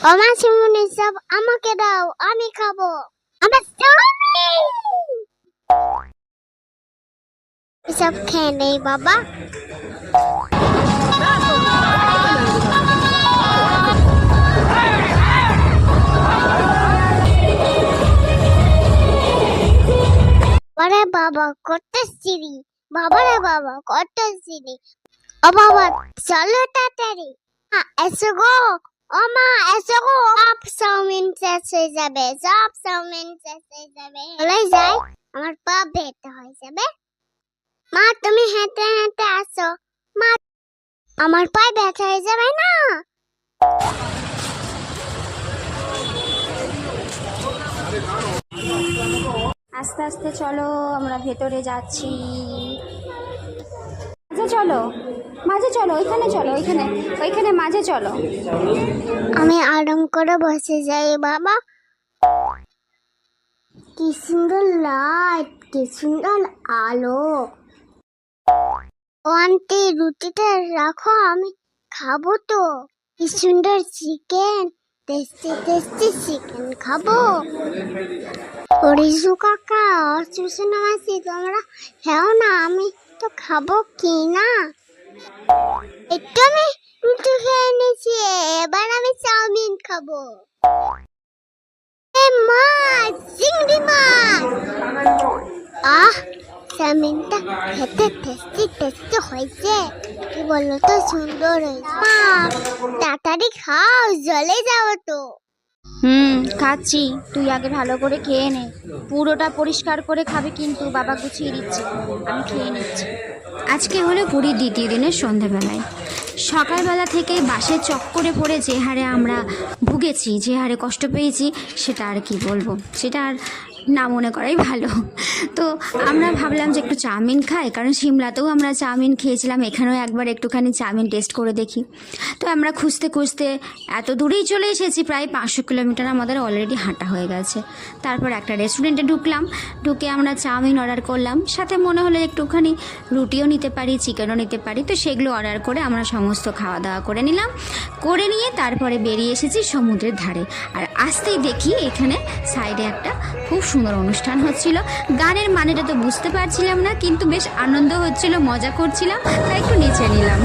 আমার সামনে সব আমাকে দাও, আমি খাবো। আমার চাউমিন সব খেয়ে নেই বাবা। আরে বাবা কত সিঁড়ি, বাবারে বাবা কত সিঁড়ি। ও বাবা চলো তাড়াতাড়ি, এসো গো। ও মা এসো গো, সব চাউমিন শেষ হয়ে যাবে, সব চাউমিন শেষ হয়ে যাবে। চলে যাই, আমার পা ব্যথা হয়ে যাবে। মা তুমি হেঁটে হেঁটে আসো, মা আমার পায়ে ব্যথা হয়ে যাবে না। আস্তে আস্তে চলো, আমরা ভেতরে যাচ্ছি। মাঝে চলো, মাঝে চলো, ওইখানে চলো, ওইখানে ওইখানে মাঝে চলো। আমি আরাম করে বসে যাই বাবা। কি সুন্দর লাইট, কি সুন্দর আলো। ও আন্টি রুটিটা রাখো, আমি খাবো তো। কি সুন্দর চিকেন, টেস্টি টেস্টি চিকেন খাবো। রিজু কাকা, সুসেন মাসি তোমরা খাও না, আমি তো খাবো কি না। একটু আমি রুটি খেয়ে নিয়েছি, এবার আমি চাউমিন খাবো। মাছ, চিংড়ি মাছ। চাউমিনটা খেতে টেস্টি টেস্টি হয়েছে, কি বলো তো সুন্দর হয়েছে। মা তাড়াতাড়ি খাও, জলে যাও তো। খাচ্ছি, তুই আগে ভালো করে খেয়ে নে। পুরোটা পরিষ্কার করে খাবে কিন্তু, বাবা গুছিয়ে দিচ্ছে, আমি খেয়ে নিচ্ছি। আজকে হলো পুরীর দ্বিতীয় দিনের সন্ধেবেলায়। সকালবেলা থেকে বাসের চক্করে পড়ে যে হারে আমরা ভুগেছি, যে হারে কষ্ট পেয়েছি, সেটা আর কি বলবো, সেটা আর না মনে করাই ভালো। তো আমরা ভাবলাম যে একটু চাউমিন খাই, কারণ সিমলাতেও আমরা চাউমিন খেয়েছিলাম, এখানেও একবার একটুখানি চাউমিন টেস্ট করে দেখি। তো আমরা খুঁজতে খুঁজতে এত দূরেই চলে এসেছি, প্রায় 500 কিলোমিটার আমাদের অলরেডি হাঁটা হয়ে গেছে। তারপর একটা রেস্টুরেন্টে ঢুকলাম, ঢুকে আমরা চাউমিন অর্ডার করলাম, সাথে মনে হলো একটুখানি রুটিও নিতে পারি, চিকেনও নিতে পারি। তো সেগুলো অর্ডার করে আমরা সমস্ত খাওয়া দাওয়া করে নিলাম, করে নিয়ে তারপরে বেরিয়ে এসেছি সমুদ্রের ধারে। আর আসতেই দেখি এখানে সাইডে একটা খুব সুন্দর অনুষ্ঠান হচ্ছিল। গানের মানেটা তো বুঝতে পারছিলাম না, কিন্তু বেশ আনন্দ হচ্ছিল, মজা করছিলাম, তাই একটু নেচে নিলাম।